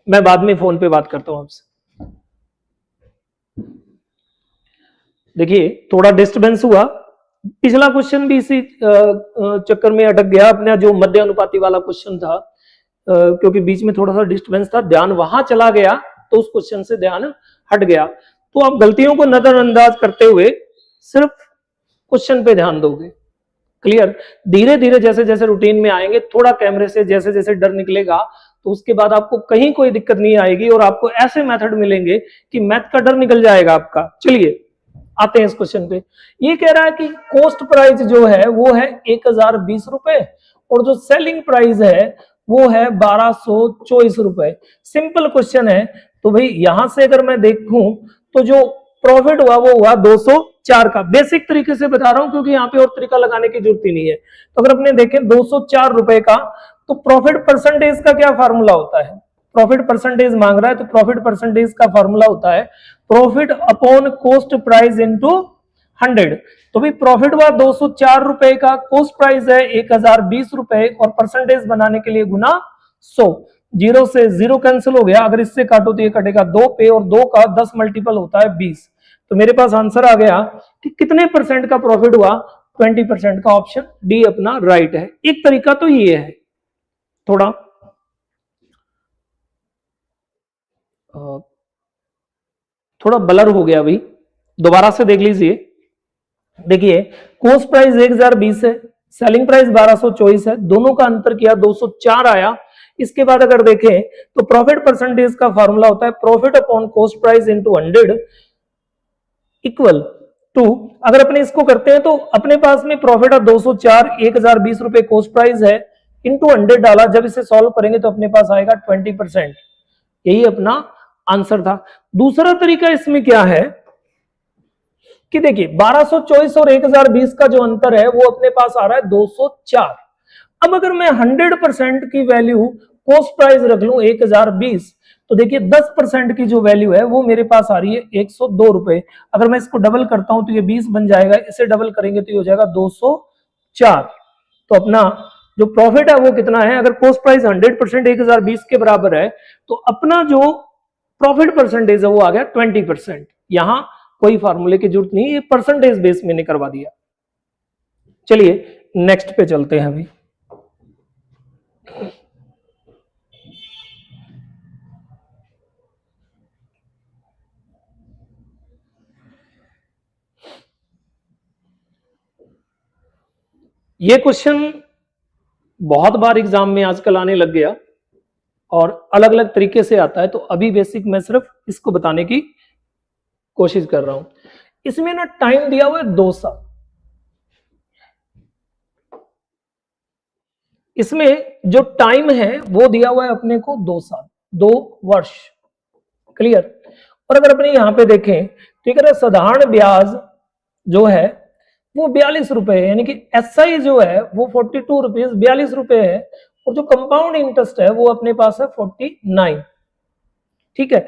मैं बाद में फोन पे बात करता हूं आपसे। देखिए थोड़ा डिस्टर्बेंस हुआ, पिछला क्वेश्चन भी इसी चक्कर में अटक गया, अपना जो मध्य अनुपाती वाला क्वेश्चन था, क्योंकि बीच में थोड़ा सा डिस्टर्बेंस था, ध्यान वहां चला गया तो उस क्वेश्चन से ध्यान हट गया। तो आप गलतियों को नजरअंदाज करते हुए सिर्फ क्वेश्चन पे ध्यान दोगे। क्लियर? धीरे धीरे जैसे जैसे रूटीन में आएंगे, थोड़ा कैमरे से जैसे जैसे डर निकलेगा तो उसके बाद आपको कहीं कोई दिक्कत नहीं आएगी और आपको ऐसे मेथड मिलेंगे कि मैथ का डर निकल जाएगा आपका। चलिए आते हैं इस क्वेश्चन पे। ये कह रहा है कि कॉस्ट प्राइस जो है वो है 1020 रुपए और जो सेलिंग प्राइस है वो है 1224 रुपए। सिंपल क्वेश्चन है। तो भाई यहां से अगर मैं देखूं तो जो प्रॉफिट हुआ वो हुआ 204 का। बेसिक तरीके से बता रहा हूं क्योंकि यहाँ पे और तरीका लगाने की जरूरत ही नहीं है। तो अगर अपने देखें 204 रुपए का, तो प्रॉफिट परसेंटेज का क्या फार्मूला होता है? प्रॉफिट परसेंटेज मांग रहा है तो प्रॉफिट परसेंटेज का फार्मूला होता है profit upon cost price into 100। तो भाई प्रॉफिट हुआ 204 रुपए का, कॉस्ट प्राइस है 1020 रुपए और परसेंटेज बनाने के लिए गुना 100। 0 से 0 कैंसिल हो गया, अगर इससे काटो तो ये कटेगा 2 पे और 2 का 10 मल्टीपल होता है 20। तो मेरे पास आंसर आ गया कि कितने परसेंट का प्रॉफिट हुआ? 20% का ऑप्शन डी अपना राइट है। एक तरीका तो ये है, थोड़ा थोड़ा ब्लर हो गया भाई, दोबारा से देख लीजिए। देखिए कॉस्ट प्राइस 1020 है, सेलिंग प्राइस 1224 है, दोनों का अंतर किया 204 आया। इसके बाद अगर देखें तो प्रॉफिट परसेंटेज का फॉर्मूला होता है profit upon cost price into 100 equal to, अगर अपने इसको करते हैं तो अपने पास में प्रॉफिट है 204, 1020 रुपए कॉस्ट प्राइस है, इनटू 100 डाला, जब इसे सॉल्व करेंगे तो अपने पास आएगा 20%। यही अपना आंसर था। दूसरा तरीका इसमें क्या है कि देखिए 1224 और 1020 का जो अंतर है वो अपने पास आ रहा है 204। अब अगर मैं 100% की वैल्यू कॉस्ट प्राइस रख लूं 1020, तो देखिए 10% की जो वैल्यू है वो मेरे पास आ रही है 102 रुपए। अगर मैं इसको डबल करता हूं तो ये 20 बन जाएगा, इसे डबल करेंगे तो ये हो जाएगा 204। तो अपना जो प्रॉफिट है वो कितना है, अगर कॉस्ट प्राइस 100% 1020 के बराबर है तो अपना जो प्रॉफिट परसेंटेज है वो आ गया 20%। यहां कोई फार्मूले की जरूरत नहीं, ये परसेंटेज बेस मैंने करवा दिया। चलिए नेक्स्ट पे चलते हैं अभी। ये क्वेश्चन बहुत बार एग्जाम में आजकल आने लग गया और अलग अलग तरीके से आता है, तो अभी बेसिक मैं सिर्फ इसको बताने की कोशिश कर रहा हूं। इसमें ना टाइम दिया हुआ है 2 साल, इसमें जो टाइम है वो दिया हुआ है अपने को 2 साल, 2 वर्ष, क्लियर। और अगर अपने यहां पे देखें तो अगर साधारण ब्याज जो है वो 42 रुपए है, यानी कि एसआई जो है वो 42 रुपीज 42 रुपए है, और जो कंपाउंड इंटरेस्ट है वो अपने पास है 49। ठीक है,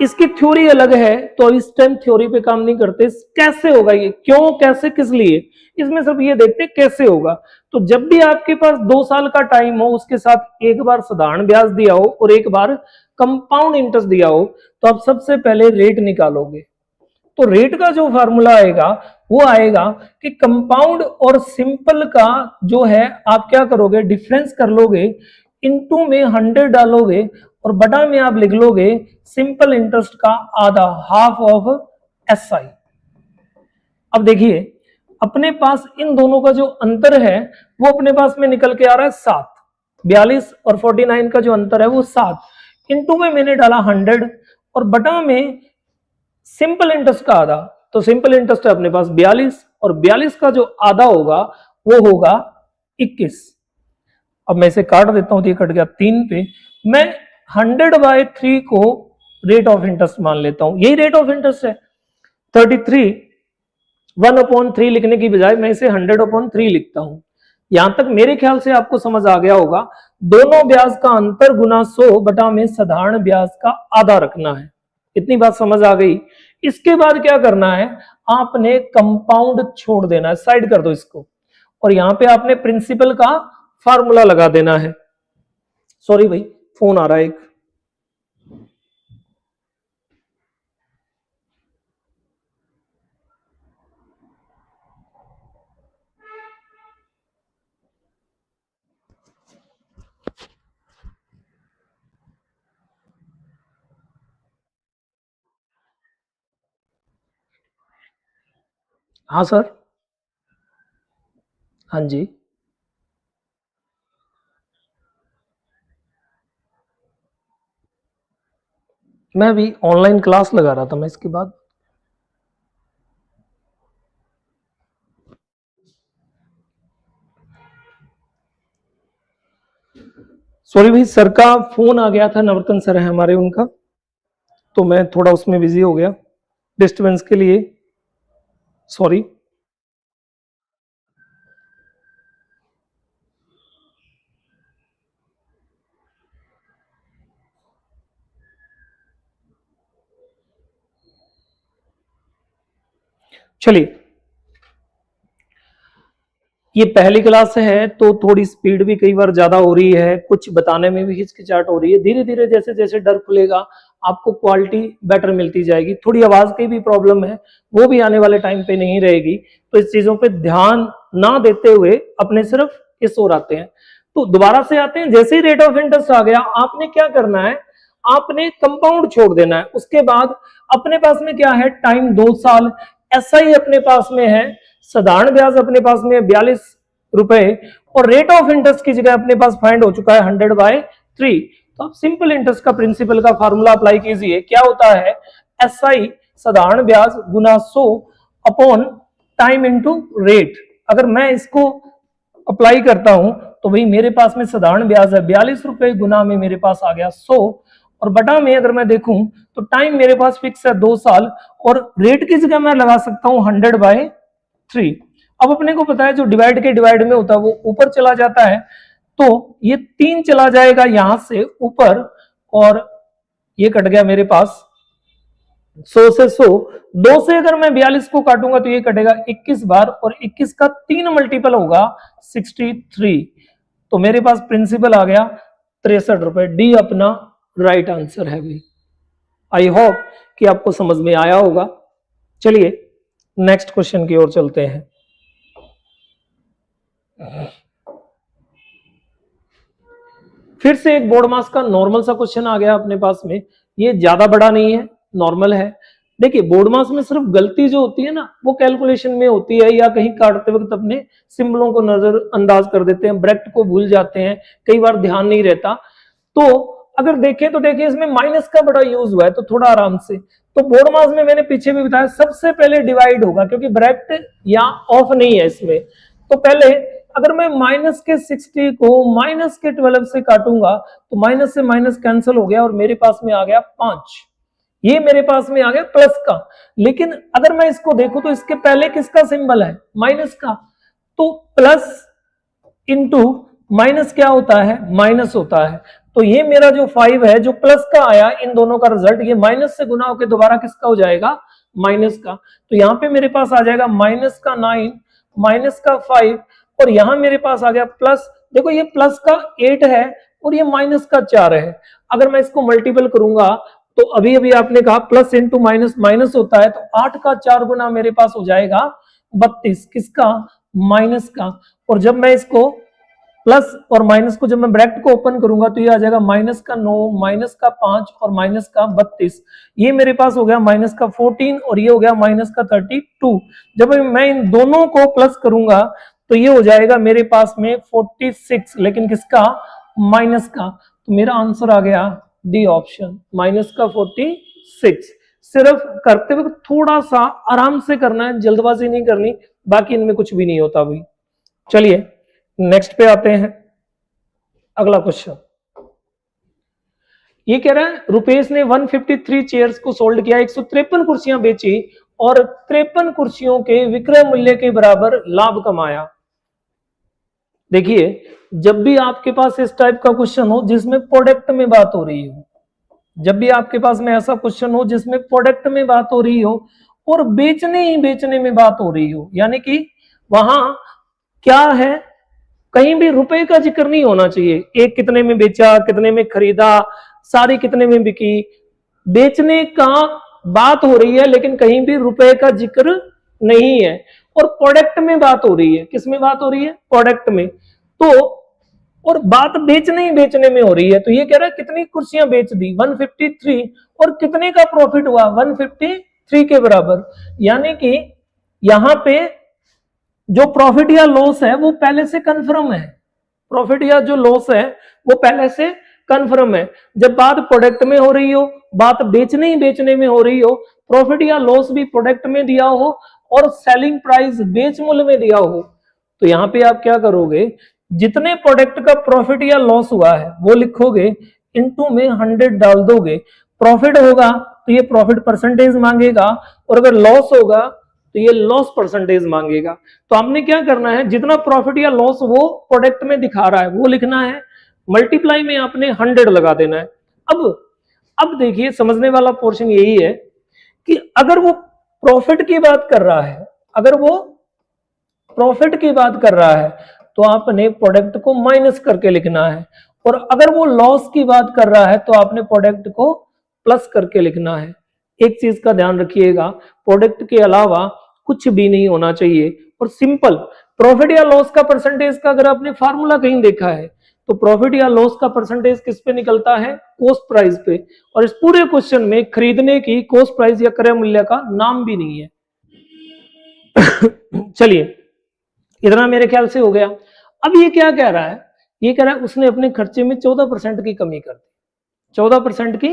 इसकी थ्योरी अलग है तो इस टाइम थ्योरी पे काम नहीं करते। कैसे होगा ये, क्यों, कैसे, किस लिए, इसमें सब ये देखते कैसे होगा। तो जब भी आपके पास 2 साल का टाइम हो, उसके साथ एक बार साधारण ब्याज दिया हो और एक बार कंपाउंड इंटरेस्ट दिया हो, तो आप सबसे पहले रेट निकालोगे। तो रेट का जो फार्मूला आएगा वो आएगा कि कंपाउंड और सिंपल का जो है आप क्या करोगे, डिफरेंस कर लोगे, इनटू में 100 डालोगे और बटा में आप लिख लोगे सिंपल इंटरेस्ट का आधा, हाफ ऑफ एसआई। अब देखिए अपने पास इन दोनों का जो अंतर है वो अपने पास में निकल के आ रहा है 7, 42 और 49 का जो अंतर है वो 7, इनटू में मैंने डाला 100 और बटा में सिंपल इंटरेस्ट का आधा, तो सिंपल इंटरेस्ट है अपने पास 42 और 42 का जो आधा होगा वो होगा 21। अब मैं इसे काट देता हूं तो ये कट गया 3 पे। मैं 100/3 को रेट ऑफ इंटरेस्ट मान लेता हूं, यही रेट ऑफ इंटरेस्ट है 33। 1/3 लिखने की बजाय मैं इसे 100/3 लिखता हूं। यहां तक मेरे ख्याल से आपको समझ आ गया होगा। दोनों ब्याज का अंतर गुना 100 बटा में साधारण ब्याज का आधा रखना है, इतनी बात समझ आ गई। इसके बाद क्या करना है, आपने कंपाउंड छोड़ देना है, साइड कर दो इसको, और यहां पे आपने प्रिंसिपल का फार्मूला लगा देना है। सॉरी भाई फोन आ रहा है एक। हाँ सर, हाँ जी, मैं अभी ऑनलाइन क्लास लगा रहा था मैं इसके बाद। सॉरी भाई, सर का फोन आ गया था, नवरतन सर है हमारे, उनका, तो मैं थोड़ा उसमें बिजी हो गया, डिस्टर्बेंस के लिए सॉरी। चलिए, ये पहली क्लास है तो थोड़ी स्पीड भी कई बार ज्यादा हो रही है, कुछ बताने में भी हिचकिचाहट हो रही है। धीरे धीरे जैसे जैसे डर खुलेगा आपको क्वालिटी बेटर मिलती जाएगी। थोड़ी आवाज की भी प्रॉब्लम है, वो भी आने वाले टाइम पे नहीं रहेगी। तो इस चीजों पे ध्यान ना देते हुए अपने सिर्फ इस ओर आते हैं। तो दोबारा से आते हैं, जैसे ही रेट ऑफ इंटरेस्ट आ गया, आपने क्या करना है, आपने कंपाउंड छोड़ देना है। उसके बाद अपने पास में क्या है, टाइम 2 साल, एसआई अपने पास में है, साधारण ब्याज अपने पास में 42 रुपए, और रेट ऑफ इंटरेस्ट की जगह अपने पास फाइंड हो चुका है 100/3। तो आप सिंपल इंटरेस्ट का प्रिंसिपल का फार्मूला अप्लाई कीजिए। क्या होता है, एसआई साधारण ब्याज गुना 100 अपॉन टाइम इंटू रेट। अगर मैं इसको अप्लाई करता हूं तो भाई मेरे पास में साधारण ब्याज है 42 रुपए, गुना में मेरे पास आ गया 100, और बटा में अगर मैं देखूं तो टाइम मेरे पास फिक्स है 2 साल, और रेट की जगह मैं लगा सकता हूं 100/3। अब अपने को पता है जो डिवाइड के डिवाइड में होता है वो ऊपर चला जाता है, तो ये 3 चला जाएगा यहां से ऊपर, और ये कट गया मेरे पास 100 से 100, 2 से अगर मैं 42 को काटूंगा तो ये कटेगा 21 बार, और 21 का 3 मल्टीपल होगा 63। तो मेरे पास प्रिंसिपल आ गया 63 रुपए। डी अपना राइट आंसर है भाई। आई होप कि आपको समझ में आया होगा। चलिए नेक्स्ट क्वेश्चन की ओर चलते हैं। फिर से एक बोर्ड मास का नॉर्मल सा क्वेश्चन आ गया अपने पास में। ये ज्यादा बड़ा नहीं है, नॉर्मल है। देखिए बोर्ड मास में सिर्फ गलती जो होती है ना वो कैलकुलेशन में होती है, या कहीं काटते वक्त अपने सिंबलों को नजरअंदाज कर देते हैं, ब्रैकेट को भूल जाते हैं, कई बार ध्यान नहीं रहता। तो अगर देखें तो देखिए इसमें माइनस का बड़ा यूज हुआ है, तो थोड़ा आराम से। तो बोर्ड मास में मैंने पीछे भी बताया सबसे पहले डिवाइड होगा, क्योंकि ब्रैकेट या ऑफ नहीं है इसमें। तो पहले अगर मैं माइनस के 60 को माइनस के 12 से काटूंगा तो माइनस से माइनस कैंसिल हो गया, और मेरे पास में आ गया 5। ये मेरे पास में आ गया प्लस का। लेकिन अगर मैं इसको देखूं तो इसके पहले किसका सिंबल है, माइनस का। तो प्लस इंटू माइनस क्या होता है, माइनस होता है। तो ये मेरा जो 5 है जो प्लस का आया, इन दोनों का रिजल्ट ये माइनस से गुना होकर दोबारा किसका हो जाएगा, माइनस का। तो यहां पे मेरे पास आ जाएगा माइनस का 9, माइनस का 5, और यहां मेरे पास आ गया प्लस। देखो ये प्लस का 8 है और ये माइनस का 4 है। अगर मैं इसको मल्टीपल करूंगा तो अभी अभी आपने कहा प्लस इंटू माइनस माइनस होता है, तो 8 का 4 गुना मेरे पास हो जाएगा 32, किसका, माइनस का। और जब मैं इसको प्लस और माइनस को जब मैं ब्रैकेट को ओपन करूंगा तो ये आ जाएगा माइनस का 9, माइनस का 5 और माइनस का 32। ये मेरे पास हो गया माइनस का 14 और ये हो गया माइनस का 32। जब मैं इन दोनों को प्लस करूंगा तो ये हो जाएगा मेरे पास में 46, लेकिन किसका, माइनस का। तो मेरा आंसर आ गया डी ऑप्शन, माइनस का 46। सिर्फ करते वक्त थोड़ा सा आराम से करना है, जल्दबाजी नहीं करनी, बाकी इनमें कुछ भी नहीं होता भाई। चलिए नेक्स्ट पे आते हैं। अगला क्वेश्चन ये कह रहा है रुपेश ने 153 चेयर्स को सोल्ड किया, 153 कुर्सियां बेची और 53 कुर्सियों के विक्रय मूल्य के बराबर लाभ कमाया। देखिए जब भी आपके पास इस टाइप का क्वेश्चन हो जिसमें प्रोडक्ट में बात हो रही हो, जब भी आपके पास में ऐसा क्वेश्चन हो जिसमें प्रोडक्ट में बात हो रही हो और बेचने ही बेचने में बात हो रही हो, यानी कि वहां क्या है, कहीं भी रुपए का जिक्र नहीं होना चाहिए। एक कितने में बेचा, कितने में खरीदा, सारी कितने में बिकी, बेचने का बात हो रही है लेकिन कहीं भी रुपए का जिक्र नहीं है। और प्रोडक्ट में बात हो रही है, किस में बात हो रही है, प्रोडक्ट में। तो और बात बेचने ही बेचने में हो रही है। तो ये कह रहा है कितनी कुर्सियां बेच दी, 153, और कितने का प्रॉफिट हुआ, 153 के बराबर। यानी कि यहां पे जो प्रॉफिट या लॉस है वो पहले से कंफर्म है, प्रॉफिट या जो लॉस है वो पहले से कंफर्म है। जब बात प्रोडक्ट में हो रही हो, बात बेचने ही बेचने में हो रही हो, प्रॉफिट या लॉस भी प्रोडक्ट में दिया हो और सेलिंग प्राइस बेच मूल्य में दिया हो, तो यहां पे आप क्या करोगे, जितने प्रोडक्ट का प्रॉफिट या लॉस हुआ है वो लिखोगे, इनटू में 100 डाल दोगे। प्रॉफिट होगा तो ये प्रॉफिट परसेंटेज मांगेगा, और अगर लॉस होगा तो ये लॉस परसेंटेज मांगेगा। तो आपने क्या करना है, जितना प्रॉफिट या लॉस वो प्रोडक्ट में दिखा रहा है वो लिखना है, मल्टीप्लाई में आपने 100 लगा देना है। अब देखिए समझने वाला पोर्शन यही है कि अगर वो प्रॉफिट की बात कर रहा है, अगर वो प्रॉफिट की बात कर रहा है तो आपने प्रोडक्ट को माइनस करके लिखना है, और अगर वो लॉस की बात कर रहा है तो आपने प्रोडक्ट को प्लस करके लिखना है। एक चीज का ध्यान रखिएगा, प्रोडक्ट के अलावा कुछ भी नहीं होना चाहिए। और सिंपल प्रॉफिट या लॉस का परसेंटेज का अगर आपने फार्मूला कहीं देखा है तो प्रॉफिट या लॉस का परसेंटेज किस पे निकलता है, कॉस्ट प्राइस पे। और इस पूरे क्वेश्चन में खरीदने की कॉस्ट प्राइस या क्रय मूल्य का नाम भी नहीं है। चलिए इतना मेरे ख्याल से हो गया। अब ये क्या कह रहा है, ये कह रहा है उसने अपने खर्चे में 14% की कमी कर दी, 14% की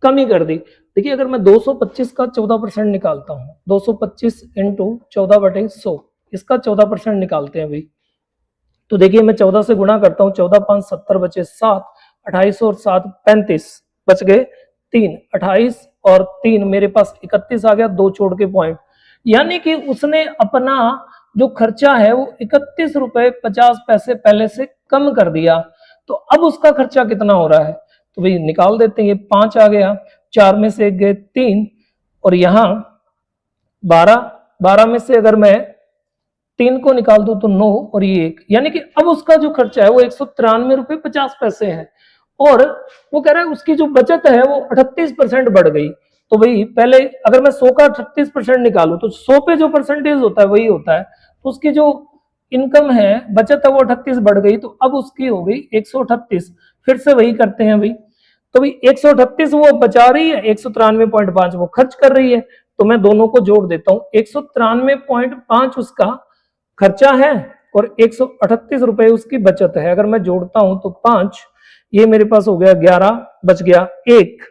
कमी कर दी। देखिए अगर मैं 225 का 14% निकालता हूं, 225 इंटू 14/100, इसका 14% निकालते हैं भाई। तो देखिए मैं 14 से गुणा करता हूं, 14 5 70 बचे 7, 28 और 7 35, बच गए 3, 28 और 3 मेरे पास 31 आ गया, 2 छोड़ के पॉइंट। यानी कि उसने अपना जो खर्चा है वो 31 रुपए 50 पैसे पहले से कम कर दिया। तो अब उसका खर्चा कितना हो रहा है, तो भाई निकाल देते हैं। ये 5 आ गया, 4 में से 1 गए 3, और यहां 12 में से अगर मैं 3 को निकाल दूं तो 9 और ये 1, यानी कि अब उसका जो खर्चा है वो 193 रुपए 50 पैसे है। और वो कह रहा है उसकी जो बचत है वो 38% बढ़ गई। तो भाई पहले अगर मैं 100 का 38% निकालूं तो 100 पे जो परसेंटेज होता है वही होता है। तो उसकी जो इनकम है, बचत है, वो 38 बढ़ गई। तो अब उसकी हो गई 138। फिर से वही करते हैं भाई। तो भाई 138 वो बचा रही है, 193.5 वो खर्च कर रही है। तो मैं दोनों को जोड़ देता हूं, 193.5 उसका खर्चा है और 138 रुपए उसकी बचत है। अगर मैं जोड़ता हूं तो 5, ये मेरे पास हो गया 11, बच गया 1,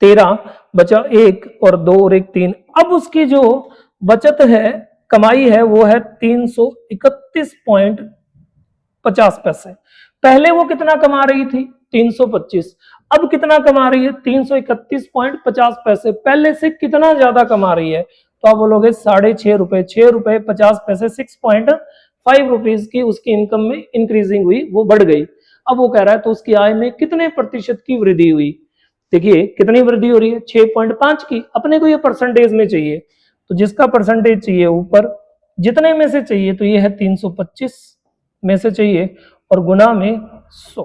13 बचा 1 और 2 और 1 3। अब उसकी जो बचत है, कमाई है, वो है 331.50 पैसे। पहले वो कितना कमा रही थी, 325। अब कितना कमा रही है, 331.50 पैसे। पहले से कितना ज्यादा कमा रही है, तो आप बोलोगे 6.5 रुपए, 6 रुपए 50 पैसे, 6.5 रुपीज की उसकी इनकम में इंक्रीजिंग हुई, वो बढ़ गई। अब वो कह रहा है तो उसकी आय में कितने प्रतिशत की वृद्धि हुई। देखिए कितनी वृद्धि हो रही है, 6.5 की। अपने को ये परसेंटेज में चाहिए, तो जिसका परसेंटेज चाहिए ऊपर, जितने में से चाहिए, तो ये है 325 में से चाहिए और गुना में 100।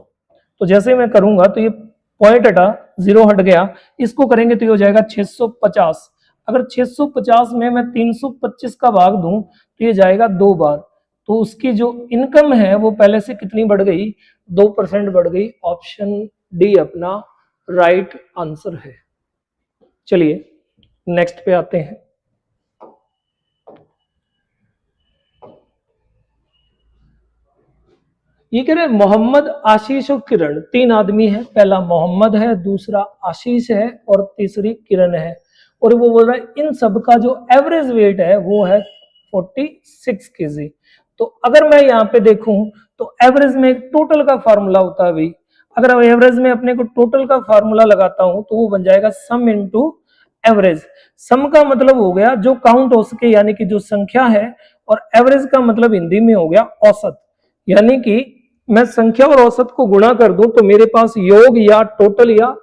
तो जैसे मैं करूंगा तो ये पॉइंट हटा, 0 हट गया, इसको करेंगे तो ये हो जाएगा 650। अगर 650 में मैं 325 का भाग दूं तो ये जाएगा 2 बार। तो उसकी जो इनकम है वो पहले से कितनी बढ़ गई, 2% बढ़ गई। ऑप्शन डी अपना राइट आंसर है। चलिए नेक्स्ट पे आते हैं। ये कह रहे मोहम्मद, आशीष और किरण, 3 आदमी है। पहला मोहम्मद है, दूसरा आशीष है और तीसरी किरण है। और वो बोल रहा है इन सब का जो एवरेज वेट है वो है 46 केजी। तो अगर मैं यहाँ पे देखूं तो एवरेज में टोटल का फार्मूला होता है भाई। अगर एवरेज में अपने को टोटल का फार्मूला लगाता हूं तो वो बन जाएगा सम इनटू एवरेज। सम का मतलब हो गया जो काउंट हो सके, यानी कि जो संख्या है, और एवरेज का मतलब हिंदी में हो गया औसत। यानी कि मैं संख्या और औसत को गुणा कर दूं तो मेरे पास योग या टोटल या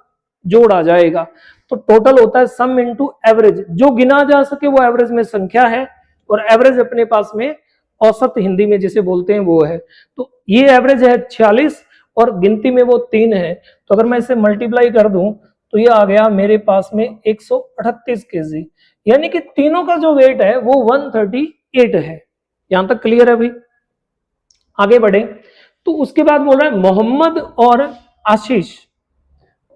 जोड़ आ जाएगा। तो टोटल होता है सम इनटू एवरेज। जो गिना जा सके वो एवरेज में संख्या है, और एवरेज अपने पास में औसत हिंदी में जिसे बोलते हैं वो है। तो ये एवरेज है 46 और गिनती में वो 3 है। तो अगर मैं इसे मल्टीप्लाई कर दूं तो ये आ गया मेरे पास में 138 केजी। यानी कि तीनों का जो वेट है वो 138 है। यहां तक क्लियर है भाई। आगे बढ़े तो उसके बाद बोल रहा है मोहम्मद और आशीष।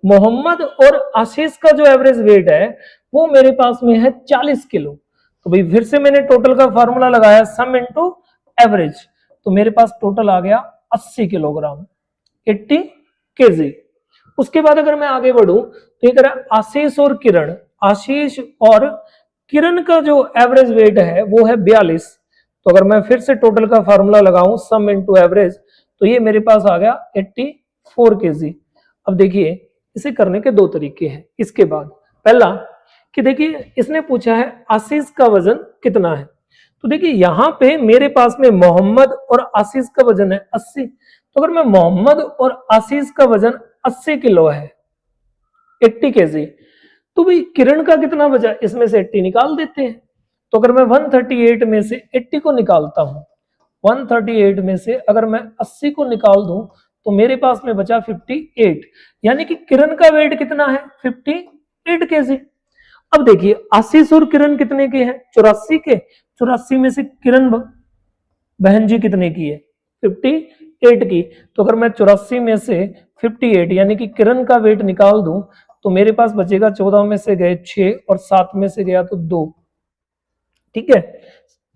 मोहम्मद और आशीष का जो एवरेज वेट है वो मेरे पास में है 40 किलो। तो भाई फिर से मैंने टोटल का फार्मूला लगाया सम इनटू एवरेज। तो मेरे पास टोटल आ गया 80 किलोग्राम, 80 केजी। उसके बाद अगर मैं आगे बढ़ूं तो ये कह रहा है आशीष और किरण। आशीष और किरण का जो एवरेज वेट है वो है 42। तो अगर मैं फिर से टोटल का फार्मूला लगाऊं सम इनटू एवरेज तो ये मेरे पास आ गया 84 केजी। अब देखिए इसे करने के 2 तरीके हैं। इसके बाद पहला कि देखिए इसने पूछा है आशीष का वजन कितना है। तो देखिए यहां पे मेरे पास में मोहम्मद और आशीष का वजन है 80। तो अगर मैं मोहम्मद और आशीष का वजन 80 किलो है, 80 केजी, तो भाई किरण का कितना बचा, इसमें से 80 निकाल देते हैं। तो अगर मैं 138 में से 80 को निकालता हूं, 138 में से अगर मैं 80 को निकाल दूं तो मेरे पास में बचा 58, यानी कि किरण का वेट कितना है 58 केजी। अब देखिए आशीष और किरण कितने के हैं 84 के, 84 में से किरण बहन जी कितने की है 58 की। तो अगर मैं 84 में से 58 यानी कि किरण का वेट निकाल दूं तो मेरे पास बचेगा 14 में से गए 6 और 7 में से गया तो 2, ठीक है।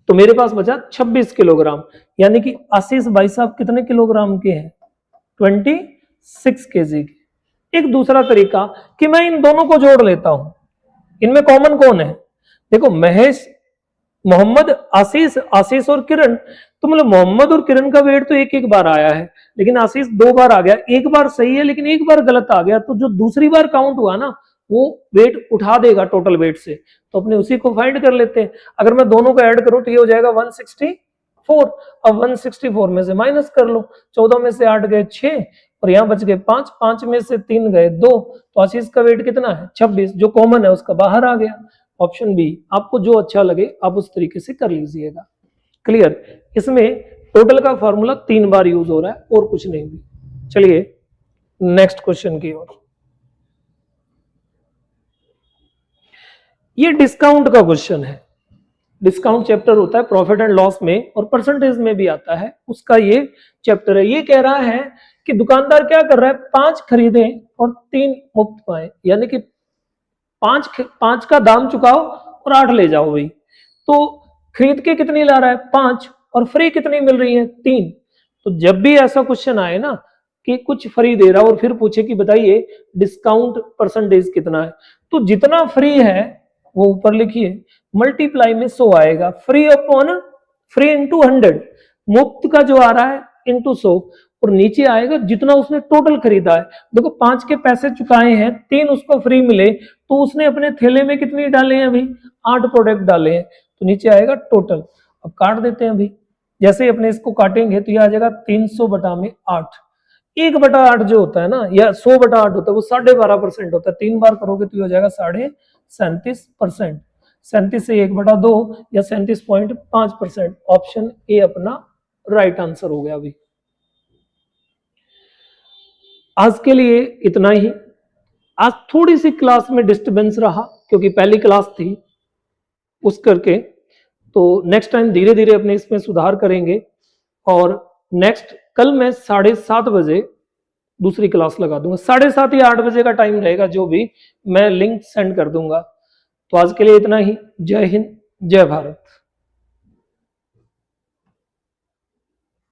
तो मेरे पास बचा 26 किलोग्राम, यानी कि आशीष भाई साहब कितने किलोग्राम के हैं 26 केजी के। एक दूसरा तरीका कि मैं इन दोनों को जोड़ लेता हूं, इनमें कॉमन कौन है, देखो महेश, मोहम्मद, आशीष, आशीष और किरण, तो मतलब मोहम्मद और किरण का वेट तो एक एक बार आया है, लेकिन आशीष 2 बार आ गया, एक बार सही है लेकिन एक बार गलत आ गया, तो जो दूसरी बार काउंट हुआ ना वो वेट उठा देगा टोटल वेट से, तो अपने उसी को फाइंड कर लेते हैं। अगर मैं दोनों को ऐड करूं तो ये हो जाएगा 164। अब 164 में से माइनस कर लो, 14 में से 8 गए 6 और यहाँ बच गए 5, 5 में से 3 गए 2, तो आशीष का वेट कितना है 26, जो कॉमन है उसका बाहर आ गया। ऑप्शन बी, आपको जो अच्छा लगे आप उस तरीके से कर लीजिएगा। क्लियर, इसमें टोटल का फॉर्मूला 3 बार यूज हो रहा है और कुछ नहीं भी। चलिए नेक्स्ट क्वेश्चन की ओर। ये डिस्काउंट का क्वेश्चन है, डिस्काउंट चैप्टर होता है प्रॉफिट एंड लॉस में और परसेंटेज में भी आता है, उसका ये चैप्टर है। ये कह रहा है कि दुकानदार क्या कर रहा है 5 खरीदे और 3 मुफ्त पाए, यानी कि 5 का दाम चुकाओ और 8 ले जाओ भाई। तो खरीद के कितनी ला रहा है 5 और फ्री कितनी मिल रही है 3। तो जब भी ऐसा क्वेश्चन आए ना कि कुछ फ्री दे रहा और फिर पूछे कि बताइए डिस्काउंट परसेंटेज कितना है, तो जितना फ्री है वो ऊपर लिखिए, मल्टीप्लाई में 100 आएगा, फ्री अपॉन फ्री इंटू 100, मुफ्त का जो आ रहा है इंटू 100, और नीचे आएगा जितना उसने टोटल खरीदा है। देखो 5 के पैसे चुकाए हैं, 3 उसको फ्री मिले, तो उसने अपने थैले में कितनी डाले हैं अभी 8 प्रोडक्ट डाले हैं, तो नीचे आएगा टोटल। अब काट देते हैं अभी, जैसे ही अपने इसको काटेंगे तो ये आ जाएगा 300 बटा में 8। 1/8 जो होता है ना या 100/8 होता है वो 12.5% होता है, 3 बार करोगे तो ये हो जाएगा 37.5%। 37 से 1/2 या 37.5%। ऑप्शन ए अपना राइट आंसर हो गया। अभी आज के लिए इतना ही। आज थोड़ी सी क्लास में डिस्टर्बेंस रहा क्योंकि पहली क्लास थी उस करके, तो नेक्स्ट टाइम धीरे धीरे अपने इसमें सुधार करेंगे। और नेक्स्ट कल मैं 7:30 बजे दूसरी क्लास लगा दूंगा, 7:30 या 8 बजे का टाइम रहेगा, जो भी मैं लिंक सेंड कर दूंगा। तो आज के लिए इतना ही। जय हिंद, जय भारत।